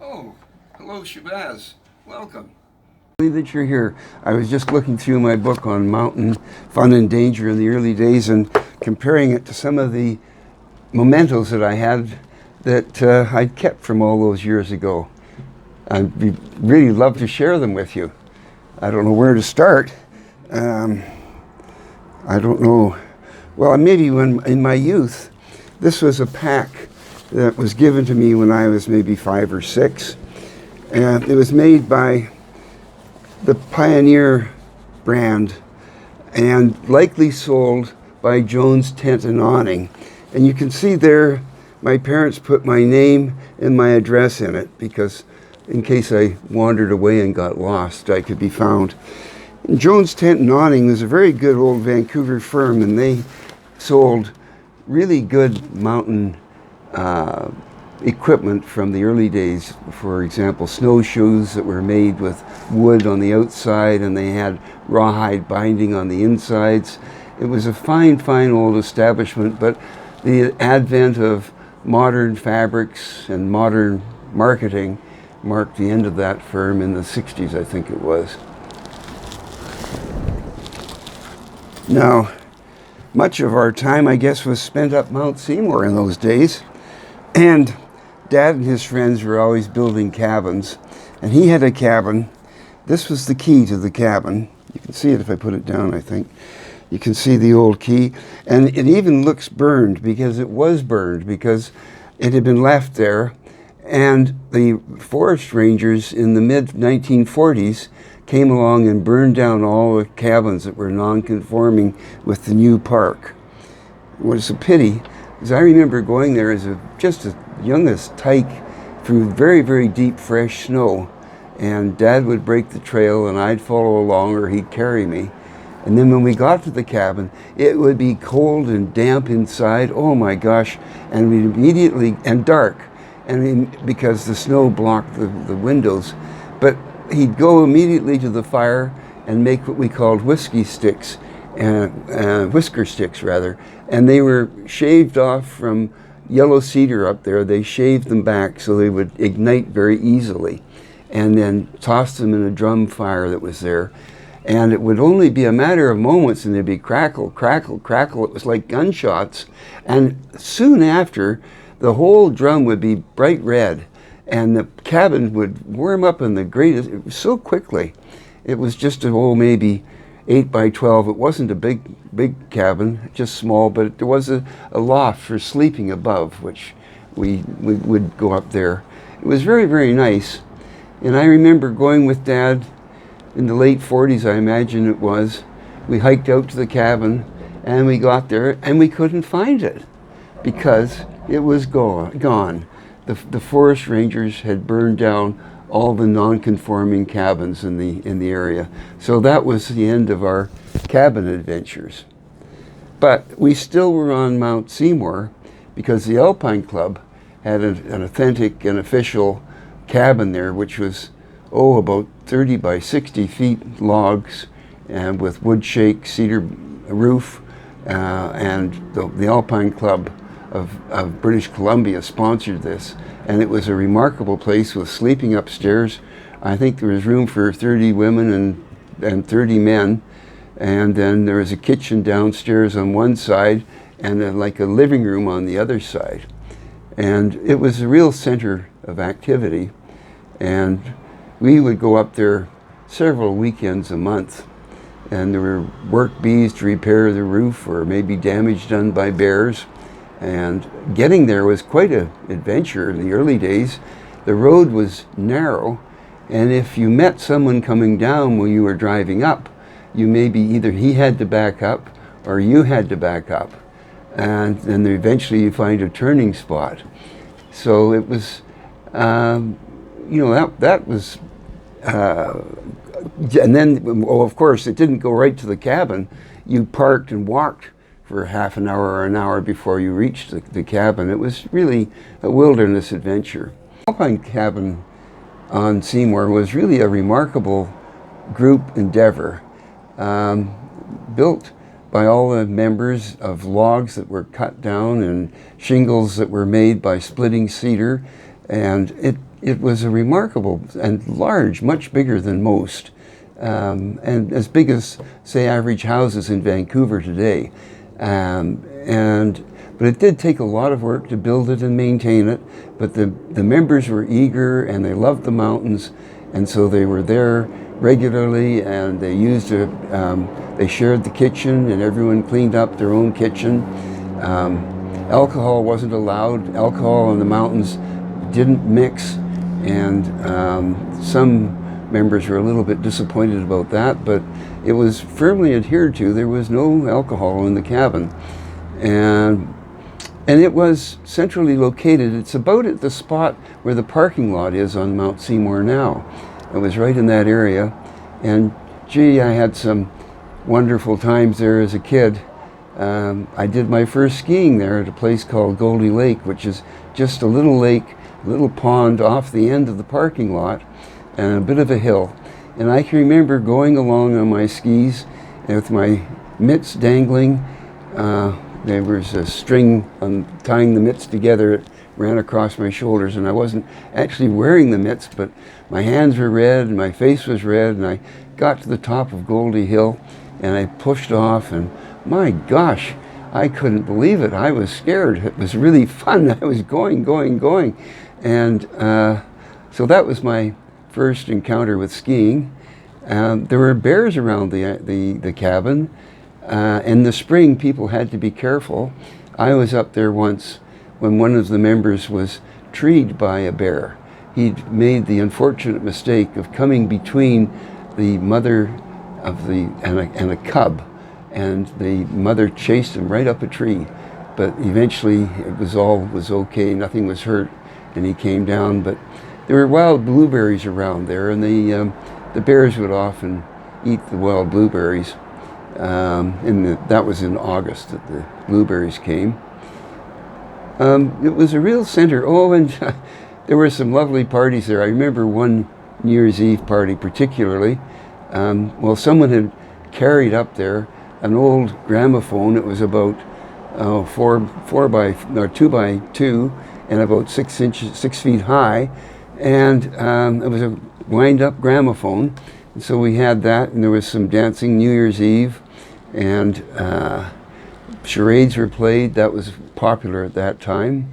Oh, hello, Shabazz. Welcome. That you're here. I was just looking through my book on mountain fun and danger in the early days and comparing it to some of the mementos that I had that I'd kept from all those years ago. I'd really love to share them with you. I don't know where to start. I don't know. Well, maybe when in my youth, this was a pack that was given to me when I was maybe 5 or 6. And it was made by the Pioneer brand and likely sold by Jones Tent and Awning. And you can see there, my parents put my name and my address in it because in case I wandered away and got lost, I could be found. And Jones Tent and Awning was a very good old Vancouver firm, and they sold really good mountain equipment from the early days. For example, snowshoes that were made with wood on the outside and they had rawhide binding on the insides. It was a fine, fine old establishment, but the advent of modern fabrics and modern marketing marked the end of that firm in the 60s, I think it was. Now, much of our time, I guess, was spent up Mount Seymour in those days. And Dad and his friends were always building cabins. And he had a cabin. This was the key to the cabin. You can see it if I put it down, I think. You can see the old key. And it even looks burned because it was burned because it had been left there. And the forest rangers in the mid-1940s came along and burned down all the cabins that were non-conforming with the new park. It was a pity, because I remember going there as just as young as tyke through very, very deep, fresh snow. And Dad would break the trail and I'd follow along or he'd carry me. And then when we got to the cabin, it would be cold and damp inside. Oh my gosh. And we'd immediately, and dark. Because the snow blocked the windows. But he'd go immediately to the fire and make what we called whisker sticks, rather. And they were shaved off from yellow cedar up there. They shaved them back so they would ignite very easily. And then tossed them in a drum fire that was there. And it would only be a matter of moments and there'd be crackle, crackle, crackle. It was like gunshots. And soon after, the whole drum would be bright red, and the cabin would warm up in the greatest, so quickly. It was just maybe 8 by 12. It wasn't a big cabin, just small, but there was a loft for sleeping above, which we would go up there. It was very, very nice. And I remember going with Dad in the late 40s, I imagine it was. We hiked out to the cabin, and we got there, and we couldn't find it because it was gone. The forest rangers had burned down all the non-conforming cabins in the area. So that was the end of our cabin adventures. But we still were on Mount Seymour because the Alpine Club had an authentic and official cabin there, which was, about 30 by 60 feet logs and with wood shake cedar roof. And the Alpine Club of British Columbia sponsored this, and it was a remarkable place with sleeping upstairs. I think there was room for 30 women and 30 men, and then there was a kitchen downstairs on one side and like a living room on the other side. And it was a real center of activity, and we would go up there several weekends a month, and there were work bees to repair the roof or maybe damage done by bears. And getting there was quite an adventure in the early days. The road was narrow, and if you met someone coming down when you were driving up, you maybe either he had to back up or you had to back up. And then eventually you find a turning spot. So it was, that was, and then, of course, it didn't go right to the cabin. You parked and walked for half an hour or an hour before you reached the cabin. It was really a wilderness adventure. Alpine Cabin on Seymour was really a remarkable group endeavor, built by all the members of logs that were cut down and shingles that were made by splitting cedar. And it was a remarkable and large, much bigger than most, and as big as, say, average houses in Vancouver today. But it did take a lot of work to build it and maintain it, but the members were eager and they loved the mountains, and so they were there regularly, and they used it. They shared the kitchen, and everyone cleaned up their own kitchen. Alcohol wasn't allowed. Alcohol in the mountains didn't mix, and some members were a little bit disappointed about that, but it was firmly adhered to. There was no alcohol in the cabin, and it was centrally located. It's about at the spot where the parking lot is on Mount Seymour now. It was right in that area, and gee, I had some wonderful times there as a kid. I did my first skiing there at a place called Goldie Lake, which is just a little lake, a little pond off the end of the parking lot, and a bit of a hill. And I can remember going along on my skis with my mitts dangling. There was a string tying the mitts together. It ran across my shoulders, and I wasn't actually wearing the mitts, but my hands were red and my face was red, and I got to the top of Goldie Hill and I pushed off, and my gosh, I couldn't believe it. I was scared. It was really fun. I was going. And so that was my first encounter with skiing. There were bears around the cabin. In the spring, people had to be careful. I was up there once when one of the members was treed by a bear. He'd made the unfortunate mistake of coming between the mother and a cub, and the mother chased him right up a tree. But eventually, it was okay. Nothing was hurt, and he came down. But there were wild blueberries around there, and the bears would often eat the wild blueberries. That was in August that the blueberries came. It was a real center. Oh, and there were some lovely parties there. I remember one New Year's Eve party particularly. Someone had carried up there an old gramophone. It was about 2 by 2 and about 6 feet high, and it was a wind-up gramophone. And so we had that, and there was some dancing New Year's Eve, and charades were played. That was popular at that time,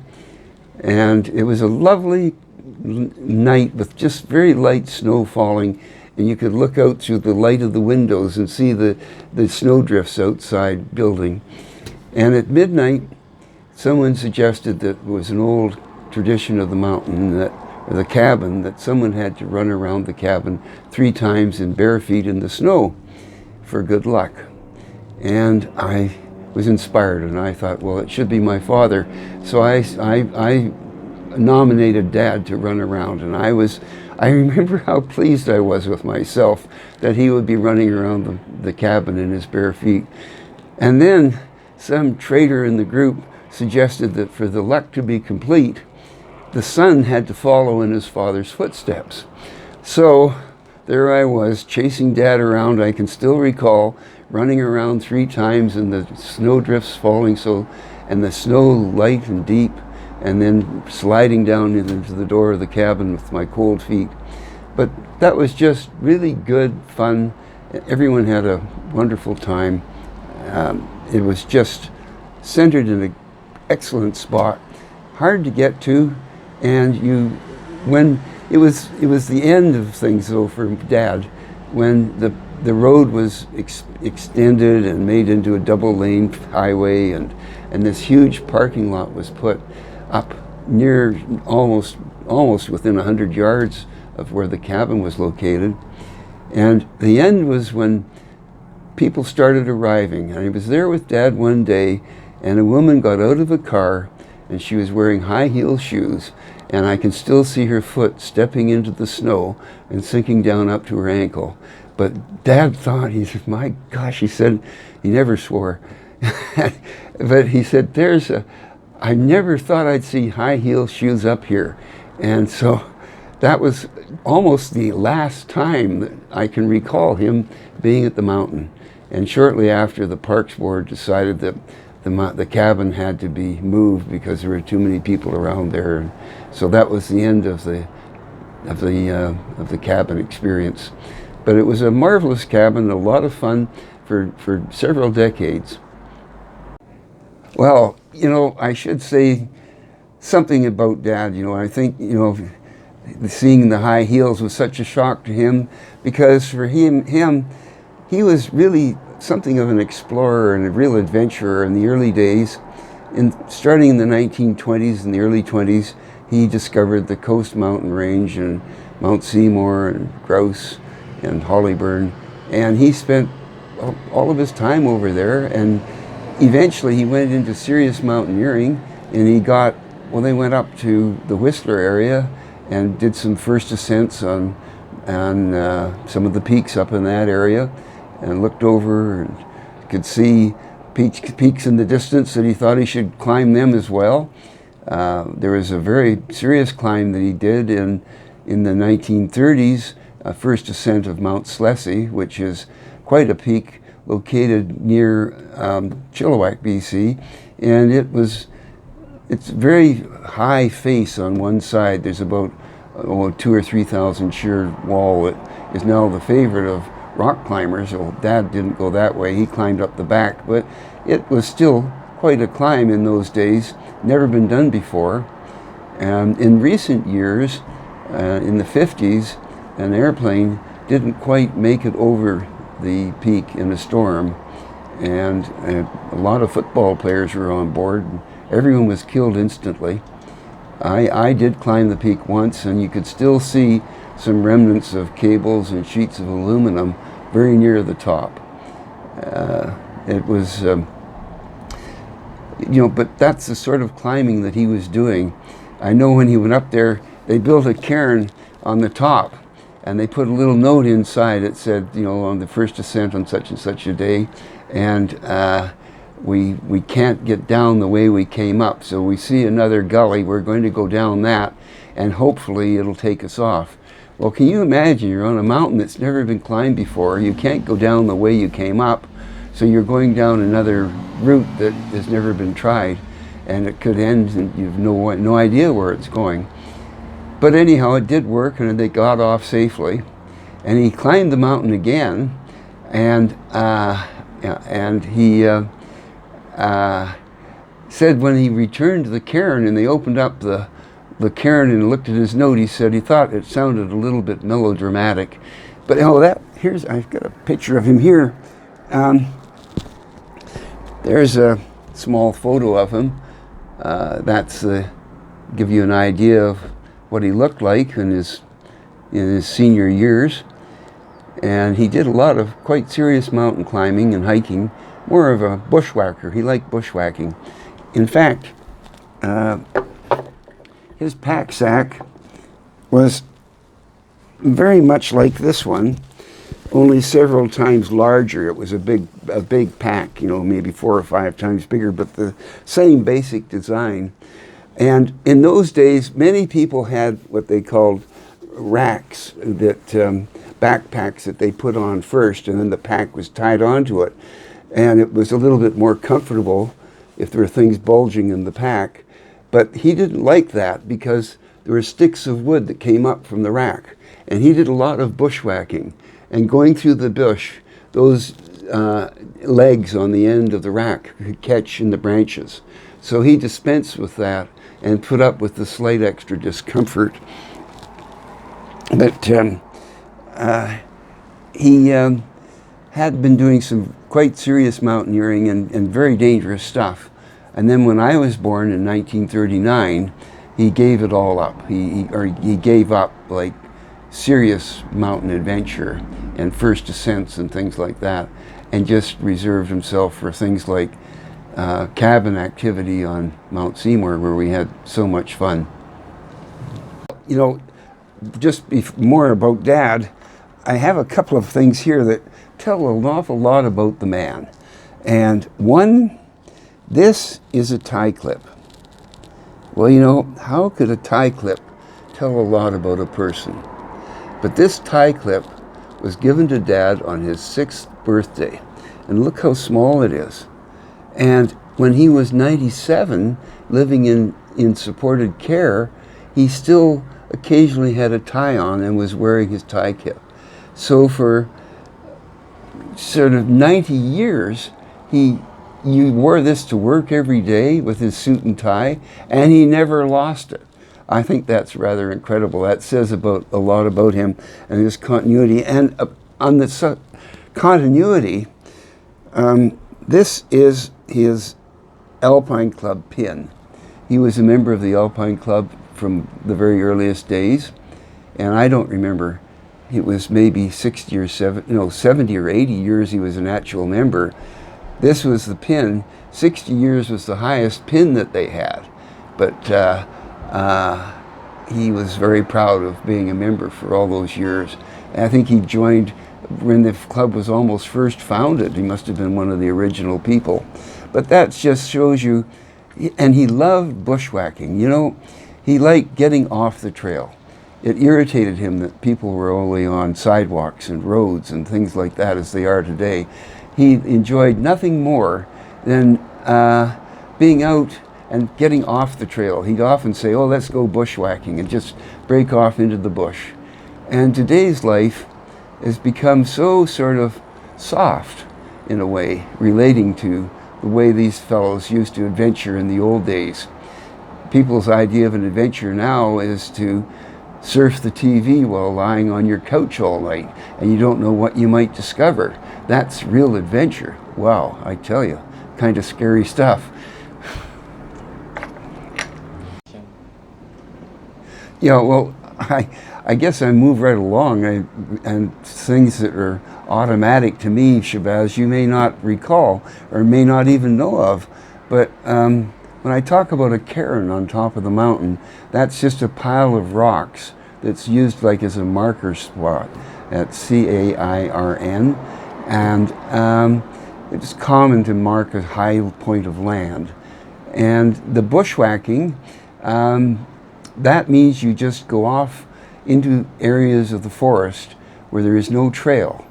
and it was a lovely night with just very light snow falling, and you could look out through the light of the windows and see the snowdrifts outside building. And at midnight, someone suggested that it was an old tradition of the mountain, or the cabin, that someone had to run around the cabin 3 times in bare feet in the snow for good luck. And I was inspired, and I thought, well, it should be my father. So I nominated Dad to run around, and I remember how pleased I was with myself that he would be running around the cabin in his bare feet. And then some traitor in the group suggested that for the luck to be complete, the son had to follow in his father's footsteps. So there I was, chasing Dad around. I can still recall running around 3 times, and the snowdrifts falling and the snow light and deep, and then sliding down into the door of the cabin with my cold feet. But that was just really good fun. Everyone had a wonderful time. It was just centered in an excellent spot, hard to get to, and when it was the end of things though for Dad, when the road was extended and made into a double-lane highway, and this huge parking lot was put up near almost within 100 yards of where the cabin was located. And the end was when people started arriving. And I was there with Dad one day, and a woman got out of a car, and she was wearing high-heel shoes, and I can still see her foot stepping into the snow and sinking down up to her ankle. But Dad thought, he said, my gosh, he said, he never swore, but he said, I never thought I'd see high-heel shoes up here. And so that was almost the last time that I can recall him being at the mountain. And shortly after, the Parks Board decided that the cabin had to be moved because there were too many people around there. So that was the end of the of the cabin experience. But it was a marvelous cabin, a lot of fun for several decades. Well, you know, I should say something about Dad. You know, I think, you know, seeing the high heels was such a shock to him, because for him, he was really something of an explorer and a real adventurer in the early days. Starting in the 1920s and the early 20s, he discovered the Coast Mountain Range and Mount Seymour and Grouse and Hollyburn, and he spent all of his time over there, and eventually he went into serious mountaineering, and they went up to the Whistler area and did some first ascents on some of the peaks up in that area, and looked over and could see peaks in the distance that he thought he should climb them as well. There was a very serious climb that he did in the 1930s, first ascent of Mount Slessy, which is quite a peak located near Chilliwack, BC, and it's very high face on one side. There's about 2,000 or 3,000 sheer wall that is now the favorite of rock climbers. Well, Dad didn't go that way. He climbed up the back, but it was still quite a climb in those days. Never been done before. And in recent years, in the 50s, an airplane didn't quite make it over the peak in a storm, and a lot of football players were on board. Everyone was killed instantly. I did climb the peak once, and you could still see some remnants of cables and sheets of aluminum very near the top. It was, you know, but that's the sort of climbing that he was doing. I know when he went up there, they built a cairn on the top, and they put a little note inside that said, you know, on the first ascent on such and such a day, and we can't get down the way we came up, so we see another gully, we're going to go down that, and hopefully it'll take us off. Well, can you imagine, you're on a mountain that's never been climbed before, you can't go down the way you came up, so you're going down another route that has never been tried, and it could end and you've no idea where it's going. But anyhow, it did work, and they got off safely, and he climbed the mountain again, and he said when he returned to the cairn and they opened up the cairn and looked at his note, he said he thought it sounded a little bit melodramatic. But I've got a picture of him here. There's a small photo of him. That's give you an idea of what he looked like in his senior years. And he did a lot of quite serious mountain climbing and hiking, more of a bushwhacker. He liked bushwhacking. In fact, his pack sack was very much like this one, only several times larger. It was a big pack, you know, maybe 4 or 5 times bigger, but the same basic design. And in those days, many people had what they called racks, that backpacks that they put on first, and then the pack was tied onto it. And it was a little bit more comfortable if there were things bulging in the pack. But he didn't like that because there were sticks of wood that came up from the rack. And he did a lot of bushwhacking. And going through the bush, those legs on the end of the rack could catch in the branches. So he dispensed with that and put up with the slight extra discomfort. But he had been doing some quite serious mountaineering and very dangerous stuff. And then when I was born in 1939, he gave it all up. He gave up like serious mountain adventure and first ascents and things like that, and just reserved himself for things like cabin activity on Mount Seymour, where we had so much fun. You know, just more about Dad, I have a couple of things here that tell an awful lot about the man. And one, this is a tie clip. Well, you know, how could a tie clip tell a lot about a person? But this tie clip was given to Dad on his 6th birthday. And look how small it is. And when he was 97, living in supported care, he still occasionally had a tie on and was wearing his tie cap. So for sort of 90 years, you wore this to work every day with his suit and tie, and he never lost it. I think that's rather incredible. That says a lot about him and his continuity. And on the continuity, this is his Alpine Club pin. He was a member of the Alpine Club from the very earliest days, and I don't remember. It was maybe 70 or 80 years he was an actual member. This was the pin. 60 years was the highest pin that they had, but he was very proud of being a member for all those years. And I think he joined when the club was almost first founded. He must have been one of the original people. But that just shows you, and he loved bushwhacking. You know, he liked getting off the trail. It irritated him that people were only on sidewalks and roads and things like that as they are today. He enjoyed nothing more than being out and getting off the trail. He'd often say, oh, let's go bushwhacking, and just break off into the bush. And today's life has become so sort of soft in a way, relating to the way these fellows used to adventure in the old days. People's idea of an adventure now is to surf the TV while lying on your couch all night, and you don't know what you might discover. That's real adventure. Wow, I tell you, kind of scary stuff. Yeah, well, I guess I move right along, and things that are automatic to me, Shabazz, you may not recall or may not even know of. But when I talk about a cairn on top of the mountain, that's just a pile of rocks that's used like as a marker spot at C-A-I-R-N. And it's common to mark a high point of land. And the bushwhacking, that means you just go off into areas of the forest where there is no trail.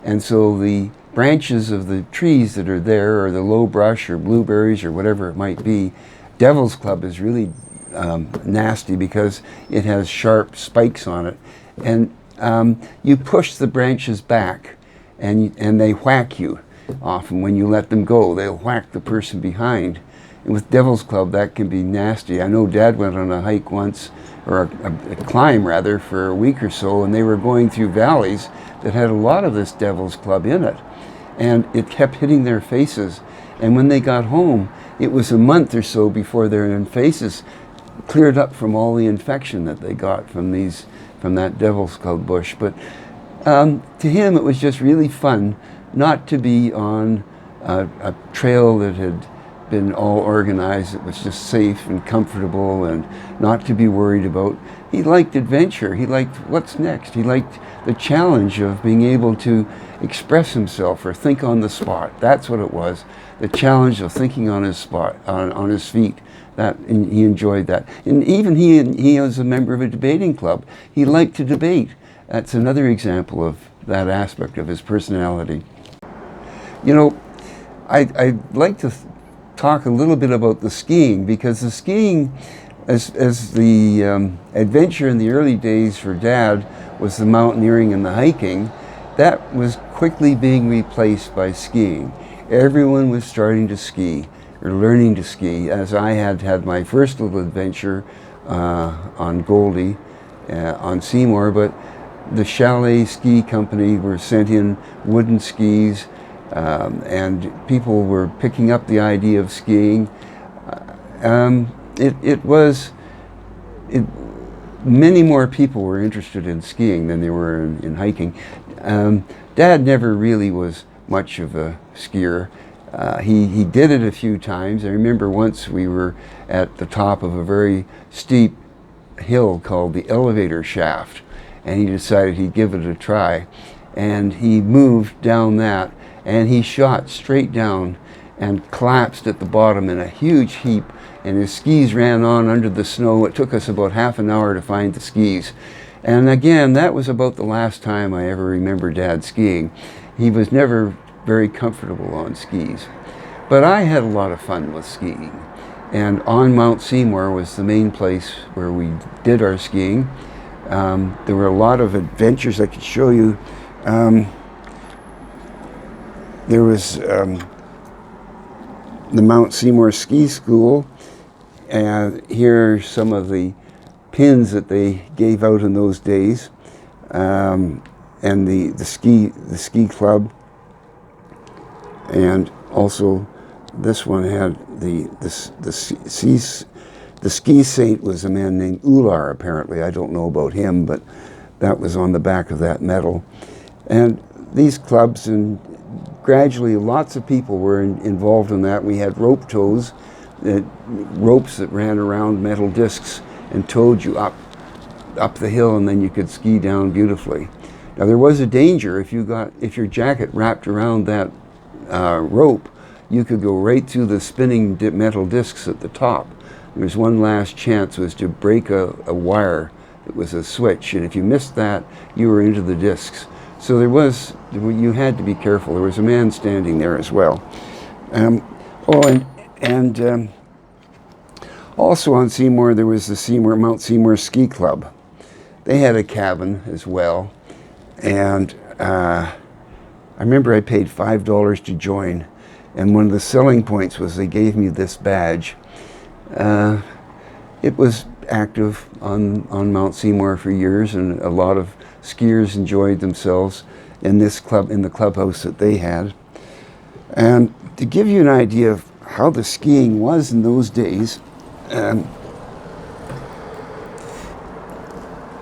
And so the branches of the trees that are there, or the low brush or blueberries or whatever it might be, Devil's Club is really nasty because it has sharp spikes on it. And you push the branches back, and they whack you. Often when you let them go, they'll whack the person behind. And with Devil's Club, that can be nasty. I know Dad went on a hike once, or a climb rather, for a week or so, and they were going through valleys that had a lot of this Devil's Club in it. And it kept hitting their faces. And when they got home, it was a month or so before their faces cleared up from all the infection that they got from that Devil's Club bush. But to him, it was just really fun not to be on a trail that had been all organized. It was just safe and comfortable and not to be worried about. He liked adventure. He liked what's next. He liked the challenge of being able to express himself or think on the spot. That's what it was. The challenge of thinking on his spot, on his feet. And he enjoyed that. And even he was a member of a debating club. He liked to debate. That's another example of that aspect of his personality. You know, I'd like to talk a little bit about the skiing, because the skiing, as the adventure in the early days for Dad was the mountaineering and the hiking, that was quickly being replaced by skiing. Everyone was starting to ski, or learning to ski, as I had my first little adventure on Goldie, on Seymour, but the Chalet Ski Company were sent in wooden skis, and people were picking up the idea of skiing. Many more people were interested in skiing than they were in hiking. Dad never really was much of a skier. He did it a few times. I remember once we were at the top of a very steep hill called the Elevator Shaft, and he decided he'd give it a try. And he moved down that, and he shot straight down and collapsed at the bottom in a huge heap, and his skis ran on under the snow. It took us about half an hour to find the skis. And again, that was about the last time I ever remember Dad skiing. He was never very comfortable on skis. But I had a lot of fun with skiing. And on Mount Seymour was the main place where we did our skiing. There were a lot of adventures I could show you. There was the Mount Seymour Ski School, and here are some of the pins that they gave out in those days, and the ski club, and also this one had the ski saint was a man named Ular, apparently. I don't know about him, but that was on the back of that medal. And these clubs, and gradually lots of people were involved in that. We had rope tows, ropes that ran around metal discs and towed you up the hill, and then you could ski down beautifully. Now there was a danger if your jacket wrapped around that rope, you could go right through the spinning metal discs at the top. There was one last chance, was to break a wire that was a switch, and if you missed that, you were into the discs. So you had to be careful. There was a man standing there as well. Also on Seymour, there was the Mount Seymour Ski Club. They had a cabin as well, and I remember I paid $5 to join, and one of the selling points was they gave me this badge. It was active on Mount Seymour for years, and a lot of skiers enjoyed themselves in this club, in the clubhouse that they had. And to give you an idea of how the skiing was in those days,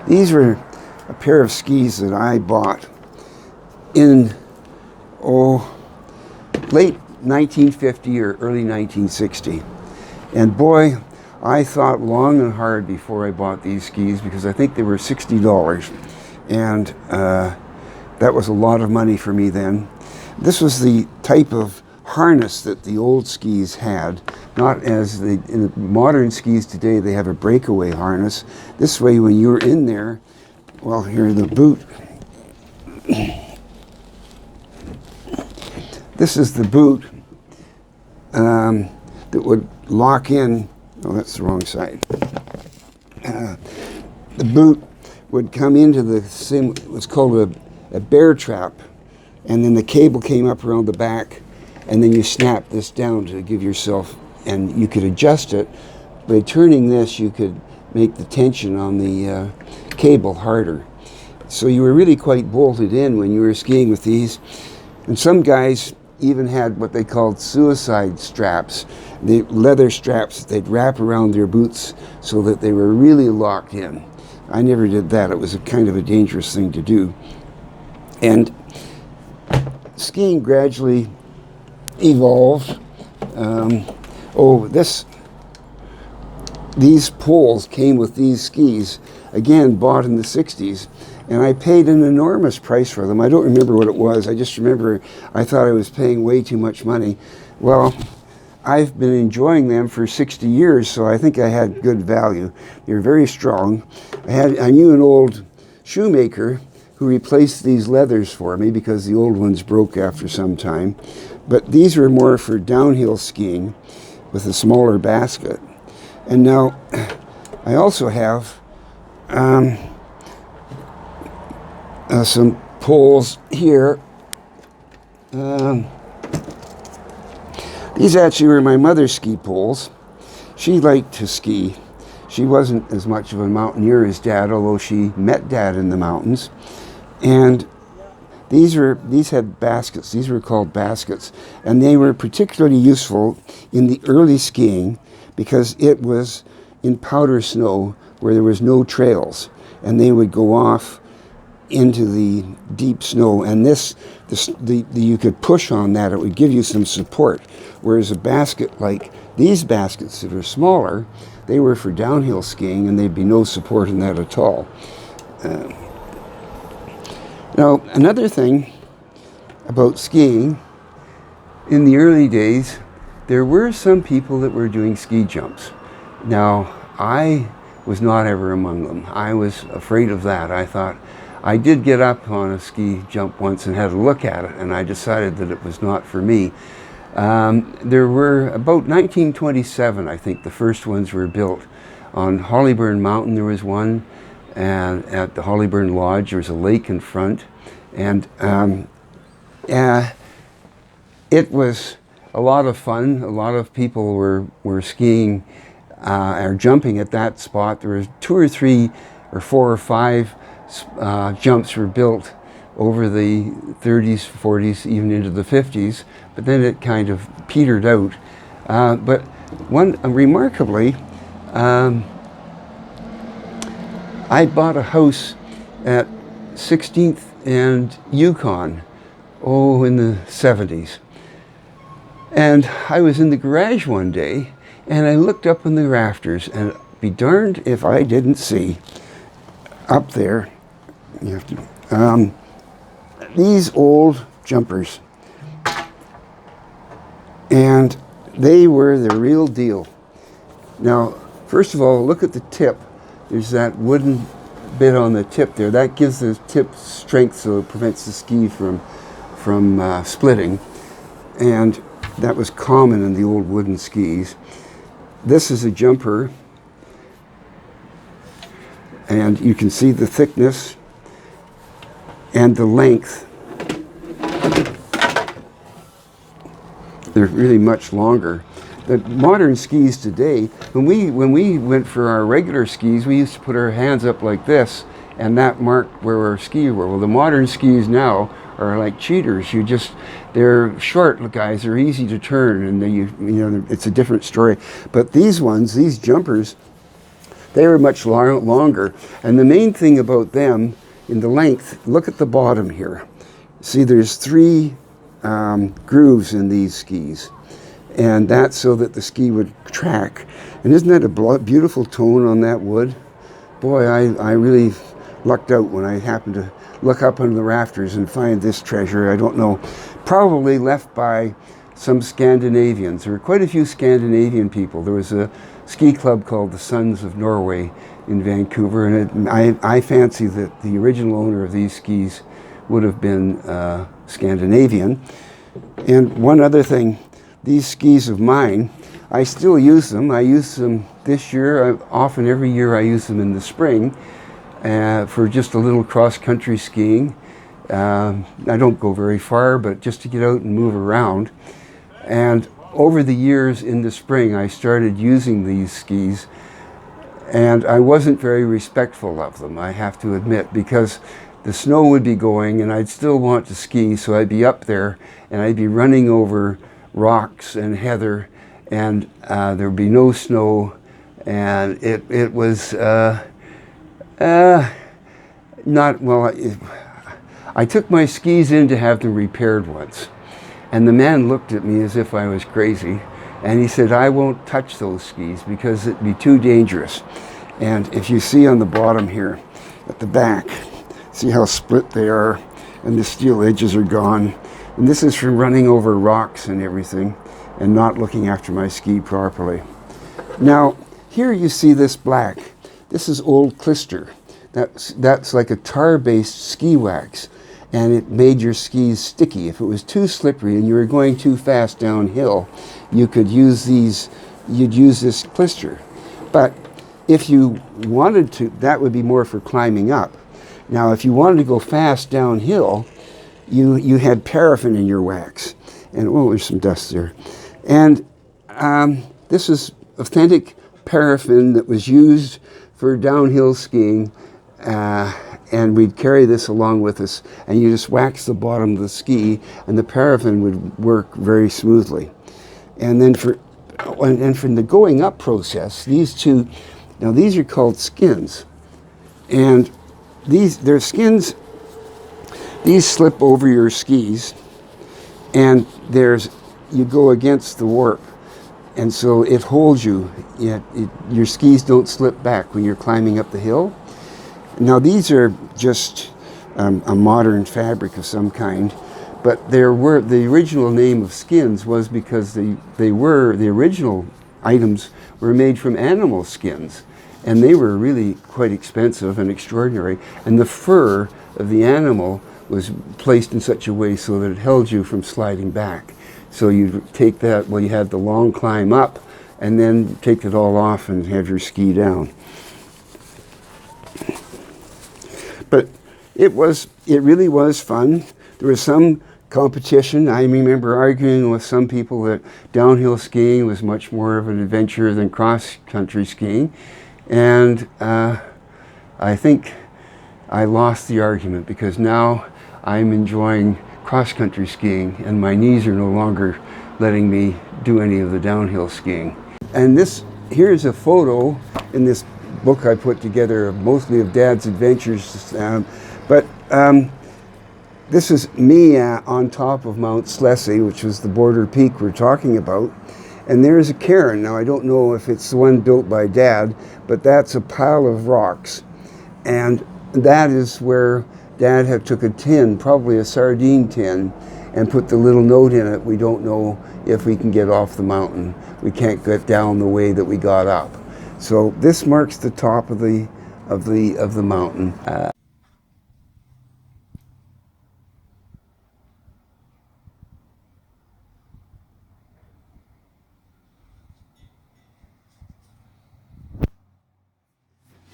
these were a pair of skis that I bought in late 1950 or early 1960. And boy, I thought long and hard before I bought these skis, because I think they were $60. And that was a lot of money for me then. This was the type of harness that the old skis had, not as in modern skis today, they have a breakaway harness. This way, when you're in there, well, here's the boot. This is the boot that would lock in. Oh, that's the wrong side. The boot would come into the same, it was called a bear trap, and then the cable came up around the back, and then you snap this down to give yourself, and you could adjust it. By turning this, you could make the tension on the cable harder. So you were really quite bolted in when you were skiing with these. And some guys even had what they called suicide straps, the leather straps that they'd wrap around their boots so that they were really locked in. I never did that. It was a kind of a dangerous thing to do. And skiing gradually evolved. These poles came with these skis, again bought in the 60s, and I paid an enormous price for them. I don't remember what it was. I just remember I thought I was paying way too much money. Well, I've been enjoying them for 60 years, so I think I had good value. They're very strong. I knew an old shoemaker who replaced these leathers for me because the old ones broke after some time. But these were more for downhill skiing with a smaller basket. And now I also have some poles here. These actually were my mother's ski poles. She liked to ski. She wasn't as much of a mountaineer as Dad, although she met Dad in the mountains. And these had baskets. These were called baskets. And they were particularly useful in the early skiing because it was in powder snow where there was no trails. And they would go off into the deep snow. And you could push on that. It would give you some support. Whereas a basket like these baskets that are smaller, they were for downhill skiing, and there'd be no support in that at all. Now, another thing about skiing, in the early days, there were some people that were doing ski jumps. Now, I was not ever among them. I was afraid of that. I thought, I did get up on a ski jump once and had a look at it, and I decided that it was not for me. There were about 1927, I think, the first ones were built. On Hollyburn Mountain there was one, and at the Hollyburn Lodge there was a lake in front, and it was a lot of fun. A lot of people were skiing or jumping at that spot. There was 2 or 3 or 4 or 5 jumps were built over the 30s, 40s, even into the 50s, but then it kind of petered out. But remarkably, I bought a house at 16th and Yukon, in the 70s. And I was in the garage one day, and I looked up in the rafters, and be darned if I didn't see up there, you have to, these old jumpers. And they were the real deal. Now, first of all, look at the tip. There's that wooden bit on the tip there. That gives the tip strength, so it prevents the ski from splitting. And that was common in the old wooden skis. This is a jumper. And you can see the thickness and the length. They're really much longer. The modern skis today, when we went for our regular skis, we used to put our hands up like this, and that marked where our skis were. Well, the modern skis now are like cheaters. They're short guys. They're easy to turn, and it's a different story. But these ones, these jumpers, they were much longer. And the main thing about them, in the length, look at the bottom here. See, there's 3 grooves in these skis, and that's so that the ski would track. And isn't that a beautiful tone on that wood? Boy, I really lucked out when I happened to look up under the rafters and find this treasure. I don't know, probably left by some Scandinavians. There were quite a few Scandinavian people. There was a ski club called the Sons of Norway in Vancouver, and I fancy that the original owner of these skis would have been Scandinavian. And one other thing, these skis of mine, I still use them. I use them this year. Often every year I use them in the spring for just a little cross-country skiing. I don't go very far, but just to get out and move around. And over the years in the spring, I started using these skis, and I wasn't very respectful of them, I have to admit, because the snow would be going and I'd still want to ski, so I'd be up there and I'd be running over rocks and heather, and there'd be no snow, and it was not, well, I took my skis in to have them repaired once, and the man looked at me as if I was crazy, and he said, I won't touch those skis because it'd be too dangerous. And if you see on the bottom here, at the back, see how split they are, and the steel edges are gone. And this is from running over rocks and everything, and not looking after my ski properly. Now, here you see this black. This is old Clister. That's like a tar-based ski wax, and it made your skis sticky. If it was too slippery and you were going too fast downhill, you could use these, you'd use this Clister. But if you wanted to, that would be more for climbing up. Now, if you wanted to go fast downhill, you had paraffin in your wax. And, oh, there's some dust there. And this is authentic paraffin that was used for downhill skiing. And we'd carry this along with us, and you just wax the bottom of the ski, and the paraffin would work very smoothly. And then from the going up process, these two, now these are called skins, and they're skins. These slip over your skis, and you go against the warp, and so it holds you. Your skis don't slip back when you're climbing up the hill. Now these are just a modern fabric of some kind, but the original name of skins was because the original items were made from animal skins, and they were really quite expensive and extraordinary, and the fur of the animal was placed in such a way so that it held you from sliding back. So you take that, well, you had the long climb up, and then take it all off and have your ski down. But it really was fun. There was some competition. I remember arguing with some people that downhill skiing was much more of an adventure than cross-country skiing. And I think I lost the argument, because now I'm enjoying cross-country skiing and my knees are no longer letting me do any of the downhill skiing. And here's a photo in this book I put together, mostly of Dad's adventures. This is me on top of Mount Slessy, which was the border peak we're talking about. And there's a cairn. Now, I don't know if it's the one built by Dad, but that's a pile of rocks. And that is where Dad had took a tin, probably a sardine tin, and put the little note in it: we don't know if we can get off the mountain. We can't get down the way that we got up. So this marks the top of the mountain.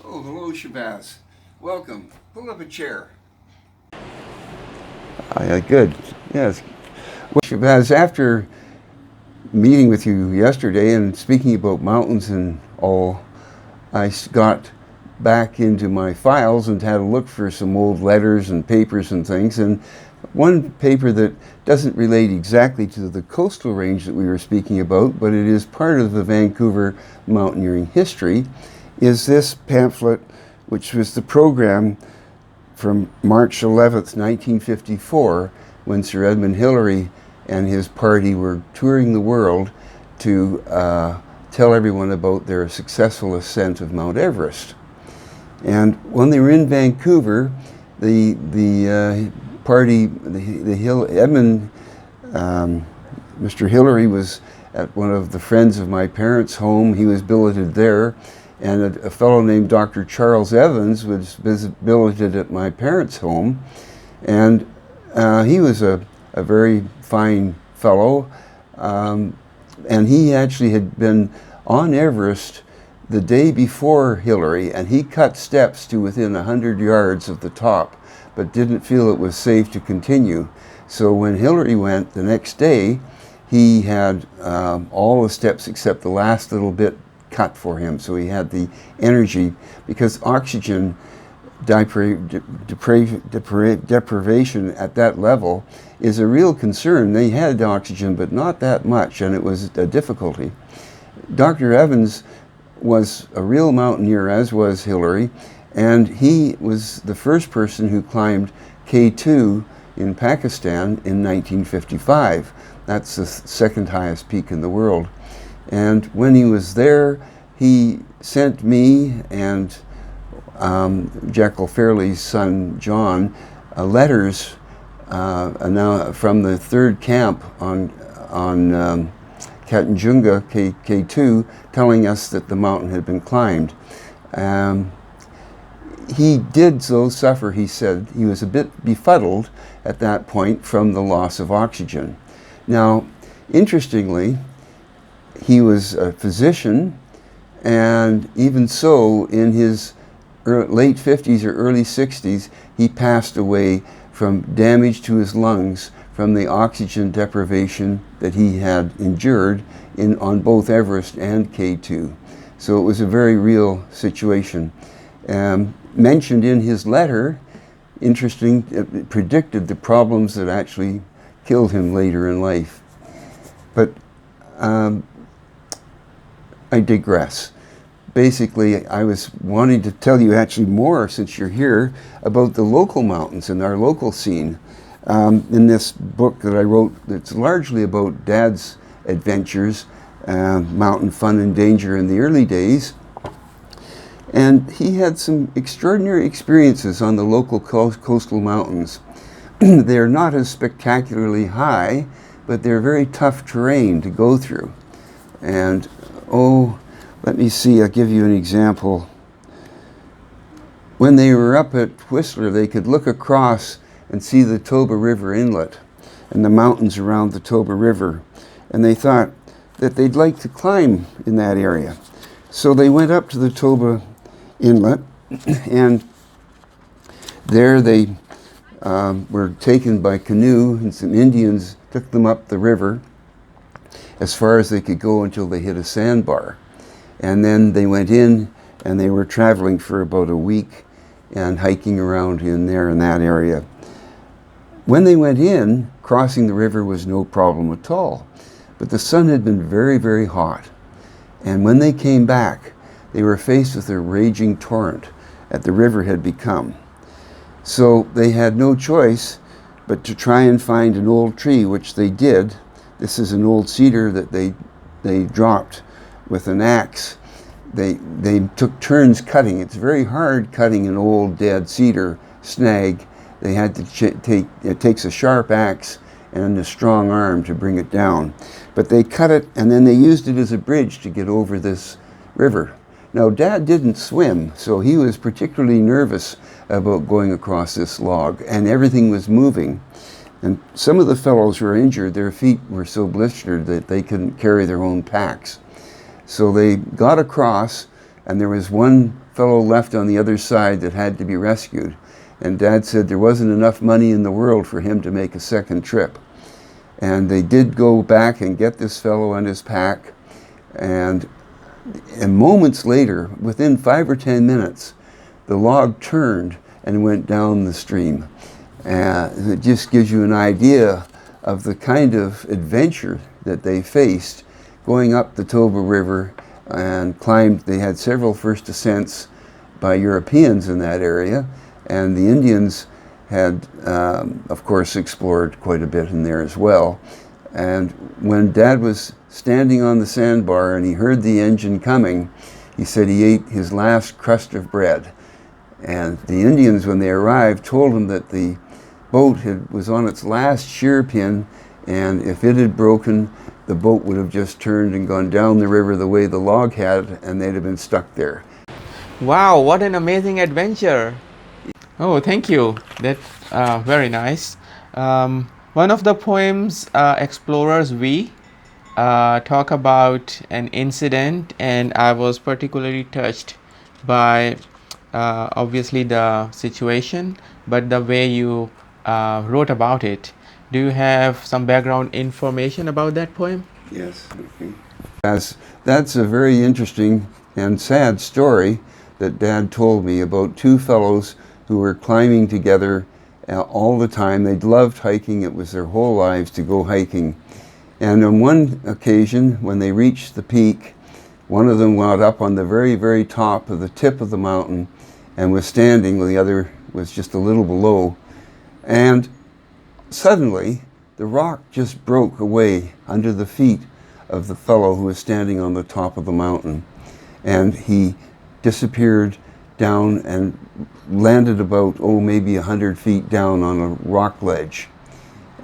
Oh, hello, Shabazz. Welcome. Pull up a chair. Good. Yes. Well, Shabazz, after meeting with you yesterday and speaking about mountains and all, I got back into my files and had a look for some old letters and papers and things. And one paper that doesn't relate exactly to the coastal range that we were speaking about, but it is part of the Vancouver mountaineering history, is this pamphlet, which was the program from March 11th, 1954, when Sir Edmund Hillary and his party were touring the world to tell everyone about their successful ascent of Mount Everest. And when they were in Vancouver, the party, Mr. Hillary was at one of the friends of my parents' home. He was billeted there. And a fellow named Dr. Charles Evans was billeted at my parents' home. And he was a very fine fellow. And he actually had been on Everest the day before Hillary, and he cut steps to within 100 yards of the top, but didn't feel it was safe to continue. So when Hillary went the next day, he had all the steps except the last little bit cut for him, so he had the energy, because oxygen deprivation at that level is a real concern. They had oxygen, but not that much, and it was a difficulty. Dr. Evans was a real mountaineer, as was Hillary, and he was the first person who climbed K2 in Pakistan in 1955. That's the second highest peak in the world. And when he was there, he sent me and Jekyll Fairley's son, John, letters from the third camp on Katanjunga, K2, telling us that the mountain had been climbed. He did so suffer, he said. He was a bit befuddled at that point from the loss of oxygen. Now, interestingly, he was a physician, and even so, in his late 50s or early 60s, he passed away from damage to his lungs from the oxygen deprivation that he had endured on both Everest and K2. So it was a very real situation. Mentioned in his letter, interesting, it predicted the problems that actually killed him later in life. But I digress. Basically, I was wanting to tell you actually more, since you're here, about the local mountains and our local scene. In this book that I wrote, that's largely about Dad's adventures, mountain fun and danger in the early days. And he had some extraordinary experiences on the local coastal mountains. They're not as spectacularly high, but they're very tough terrain to go through. And let me see, I'll give you an example. When they were up at Whistler, they could look across and see the Toba River inlet and the mountains around the Toba River. and they thought that they'd like to climb in that area. So they went up to the Toba Inlet, and there they were taken by canoe, and some Indians took them up the river as far as they could go until they hit a sandbar. And then they went in, and they were traveling for about a week and hiking around in there in that area. When they went in, crossing the river was no problem at all. But the sun had been very, very hot. And when they came back, they were faced with a raging torrent that the river had become. So they had no choice but to try and find an old tree, which they did. This is an old cedar that they dropped with an axe. They took turns cutting. It's very hard cutting an old dead cedar snag. They had to it takes a sharp axe and a strong arm to bring it down. But they cut it, and then they used it as a bridge to get over this river. Now, Dad didn't swim, so he was particularly nervous about going across this log, and everything was moving. And some of the fellows were injured. Their feet were so blistered that they couldn't carry their own packs. So they got across, and there was one fellow left on the other side that had to be rescued. And Dad said there wasn't enough money in the world for him to make a second trip. And they did go back and get this fellow and his pack. And moments later, within 5 or 10 minutes, the log turned and went down the stream. And it just gives you an idea of the kind of adventure that they faced going up the Toba River and climbed. They had several first ascents by Europeans in that area. And the Indians had, of course, explored quite a bit in there as well. And when Dad was standing on the sandbar and he heard the engine coming, he said he ate his last crust of bread. And the Indians, when they arrived, told him that the boat was on its last shear pin, and if it had broken, the boat would have just turned and gone down the river the way the log had, and they'd have been stuck there. Wow, what an amazing adventure! Oh, thank you. That's very nice. One of the poems, Explorers We, talk about an incident, and I was particularly touched by obviously the situation, but the way you wrote about it. Do you have some background information about that poem? Yes. Okay. That's a very interesting and sad story that Dad told me about two fellows who were climbing together all the time. They'd loved hiking. It was their whole lives to go hiking. And on one occasion, when they reached the peak, one of them went up on the very, very top of the tip of the mountain and was standing, while the other was just a little below. And suddenly, the rock just broke away under the feet of the fellow who was standing on the top of the mountain. And he disappeared down and landed about, maybe 100 feet down on a rock ledge.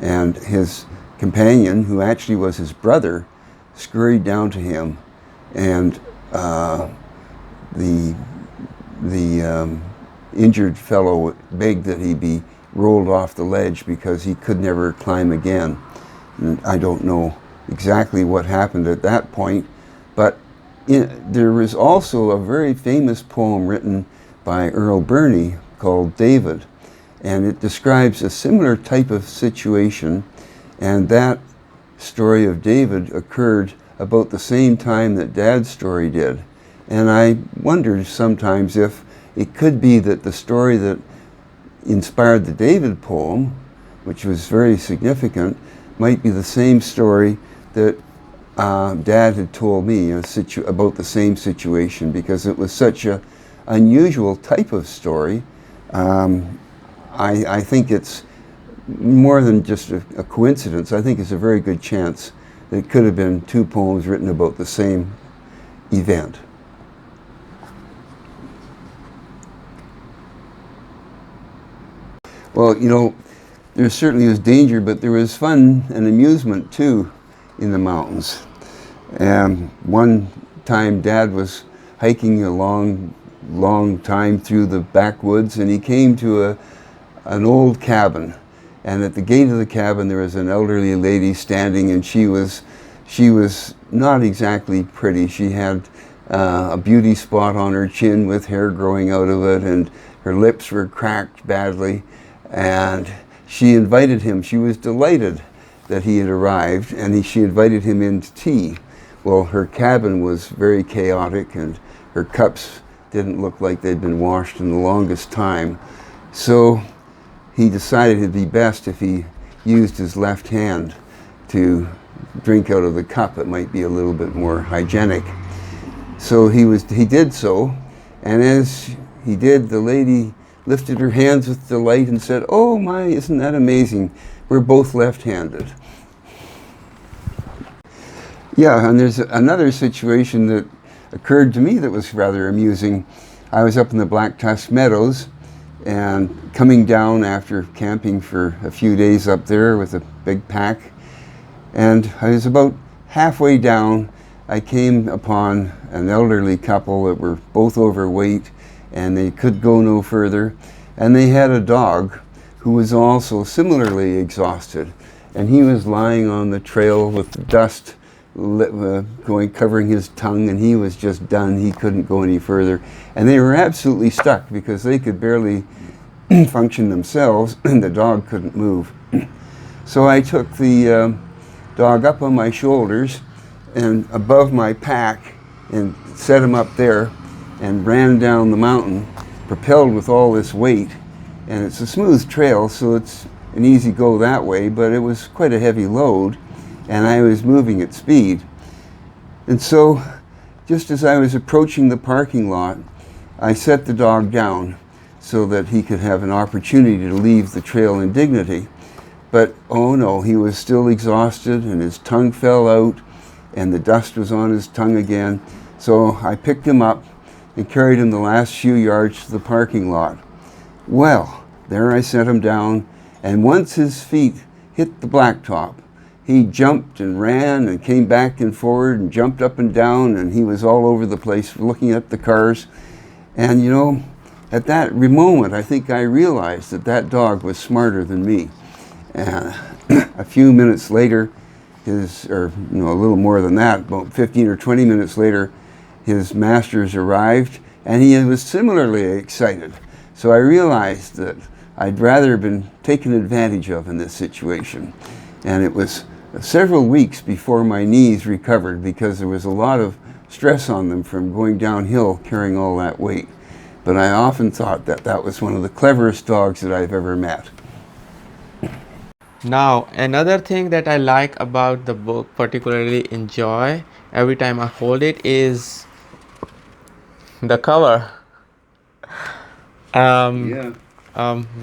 And his companion, who actually was his brother, scurried down to him, and the injured fellow begged that he be rolled off the ledge because he could never climb again. And I don't know exactly what happened at that point, but there was also a very famous poem written by Earl Birney called David, and it describes a similar type of situation, and that story of David occurred about the same time that Dad's story did. And I wondered sometimes if it could be that the story that inspired the David poem, which was very significant, might be the same story that Dad had told me about the same situation, because it was such an unusual type of story. I think it's more than just a coincidence. I think it's a very good chance that it could have been two poems written about the same event. Well, there certainly was danger, but there was fun and amusement too in the mountains. One time Dad was hiking a long time through the backwoods, and he came to an old cabin. And at the gate of the cabin there was an elderly lady standing, and she was she was not exactly pretty. She had a beauty spot on her chin with hair growing out of it, and her lips were cracked badly. And she invited him. She was delighted that he had arrived, and she invited him in to tea. Well, her cabin was very chaotic, and her cups didn't look like they'd been washed in the longest time. So he decided it'd be best if he used his left hand to drink out of the cup. It might be a little bit more hygienic. So he did so, and as he did, the lady lifted her hands with delight and said, "Oh my, isn't that amazing? We're both left-handed." Yeah, and there's another situation that occurred to me that was rather amusing. I was up in the Black Tusk Meadows and coming down after camping for a few days up there with a big pack, and I was about halfway down. I came upon an elderly couple that were both overweight, and they could go no further, and they had a dog who was also similarly exhausted, and he was lying on the trail with dust covering his tongue, and he was just done. He couldn't go any further, and they were absolutely stuck because they could barely function themselves, and the dog couldn't move. So I took the dog up on my shoulders and above my pack and set him up there and ran down the mountain, propelled with all this weight. And it's a smooth trail, so it's an easy go that way, but it was quite a heavy load, and I was moving at speed. And so just as I was approaching the parking lot, I set the dog down so that he could have an opportunity to leave the trail in dignity. But oh no, he was still exhausted, and his tongue fell out, and the dust was on his tongue again. So I picked him up and carried him the last few yards to the parking lot. Well, there I set him down, and once his feet hit the blacktop, he jumped and ran and came back and forward and jumped up and down, and he was all over the place looking at the cars. And you know, at that moment, I think I realized that that dog was smarter than me. And a few minutes later, a little more than that, about 15 or 20 minutes later, his masters arrived, and he was similarly excited. So I realized that I'd rather been taken advantage of in this situation. And it was several weeks before my knees recovered because there was a lot of stress on them from going downhill carrying all that weight. But I often thought that that was one of the cleverest dogs that I've ever met. Now, another thing that I like about the book, particularly enjoy every time I hold it, is the cover.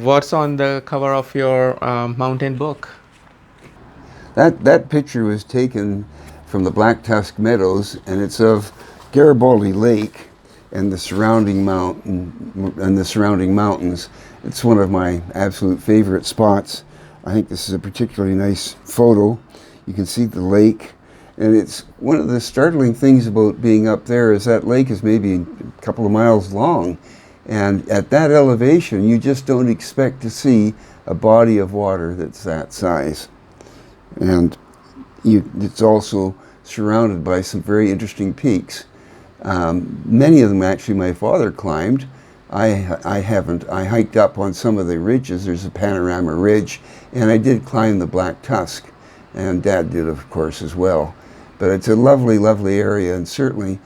What's on the cover of your mountain book? That picture was taken from the Black Tusk Meadows, and it's of Garibaldi Lake and the surrounding mountains. It's one of my absolute favorite spots. I think this is a particularly nice photo. You can see the lake, and it's one of the startling things about being up there is that lake is maybe a couple of miles long, and at that elevation you just don't expect to see a body of water that's that size. And it's also surrounded by some very interesting peaks. Many of them actually my father climbed. I haven't. I hiked up on some of the ridges. There's a panorama ridge, and I did climb the Black Tusk, and Dad did, of course, as well. But it's a lovely, lovely area, and certainly,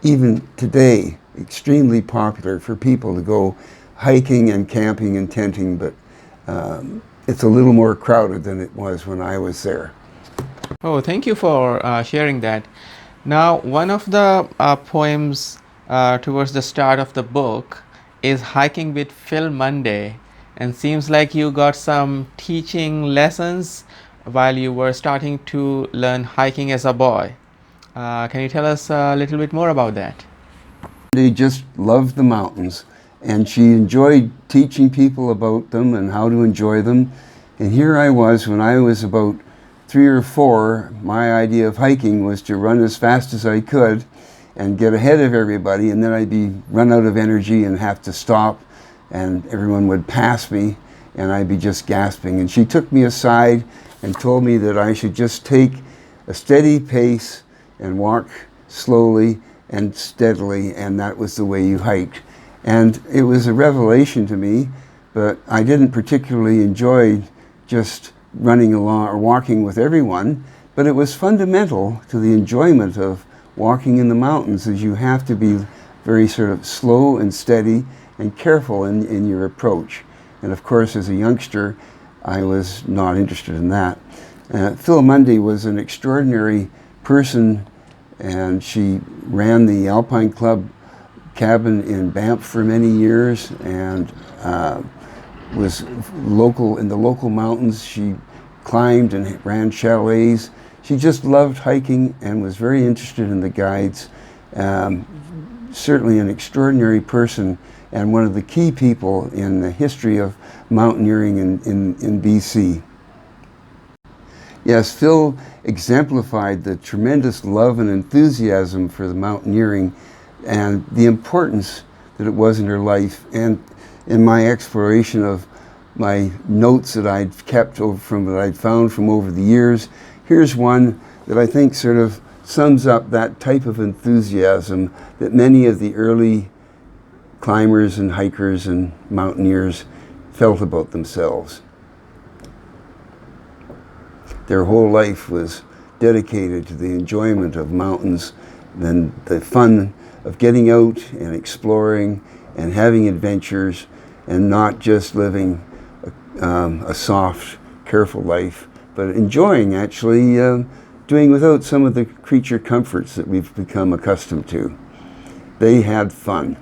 even today, extremely popular for people to go hiking and camping and tenting, but it's a little more crowded than it was when I was there. Oh, thank you for sharing that. Now, one of the poems towards the start of the book is Hiking with Phil Monday, and seems like you got some teaching lessons while you were starting to learn hiking as a boy. Can you tell us a little bit more about that? She just loved the mountains, and she enjoyed teaching people about them and how to enjoy them. And here I was, when I was about 3 or 4, my idea of hiking was to run as fast as I could and get ahead of everybody, and then I'd be run out of energy and have to stop, and everyone would pass me, and I'd be just gasping. And she took me aside and told me that I should just take a steady pace and walk slowly and steadily, and that was the way you hiked. And it was a revelation to me, but I didn't particularly enjoy just running along or walking with everyone, but it was fundamental to the enjoyment of walking in the mountains, as you have to be very sort of slow and steady and careful in your approach. And of course, as a youngster, I was not interested in that. Phil Mundy was an extraordinary person, and she ran the Alpine Club cabin in Banff for many years, and was local in the local mountains. She climbed and ran chalets. She just loved hiking and was very interested in the guides. Certainly an extraordinary person and one of the key people in the history of mountaineering in BC. Yes, Phil exemplified the tremendous love and enthusiasm for the mountaineering and the importance that it was in her life. And in my exploration of my notes that I'd kept that I'd found from over the years, here's one that I think sort of sums up that type of enthusiasm that many of the early climbers and hikers and mountaineers felt about themselves. Their whole life was dedicated to the enjoyment of mountains and the fun of getting out and exploring and having adventures, and not just living a soft, careful life, but enjoying actually doing without some of the creature comforts that we've become accustomed to. They had fun.